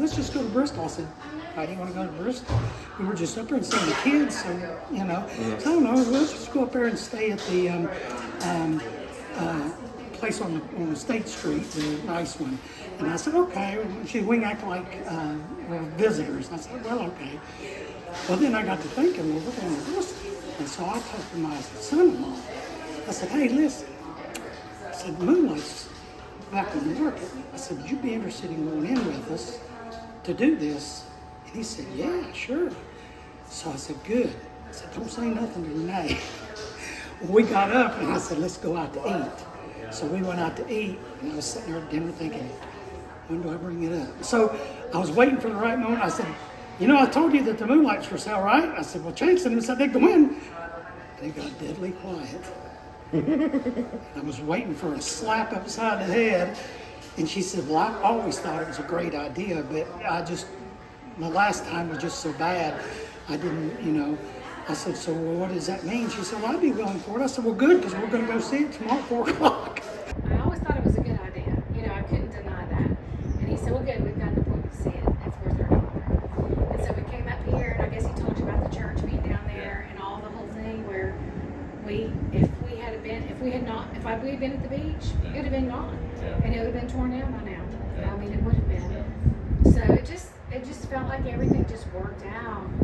let's just go to Bristol. I said, why do you want to go to Bristol? We were just up there and seeing the kids, so, you know. So I don't know, let's just go up there and stay at the place on the State Street, the nice one. And I said, okay. She said, we can act like we're visitors. I said, well, okay. Well, then I got to thinking, well, we're going to Bristol. And so I talked to my son-in-law. I said, hey, listen. I said, Moonlight's back on the market. I said, would you be interested in going in with us to do this? And he said, yeah, sure. So I said, good. I said, don't say nothing to Renee. We got up and I said, let's go out to eat. So we went out to eat, and I was sitting there at dinner thinking, when do I bring it up? So I was waiting for the right moment. I said, you know, I told you that the Moonlight's for sale, right? I said, well, Chance and him said they'd go in. And it got deadly quiet. I was waiting for a slap upside the head. And she said, well, I always thought it was a great idea, but the last time was just so bad, I didn't, you know. I said, so well, what does that mean? She said, well, I'd be willing for it. I said, well, good, because we're going to go see it tomorrow at 4 o'clock. I always thought it was a good idea. You know, I couldn't deny that. And he said, well, good, we've got an appointment to see it at 4:30. And so we came up here, and I guess he told you about the church being down there and all the whole thing where if we had been at the beach, it would have been gone. And it would have been torn down by now. I mean, it would have been. So it just felt like everything just worked out.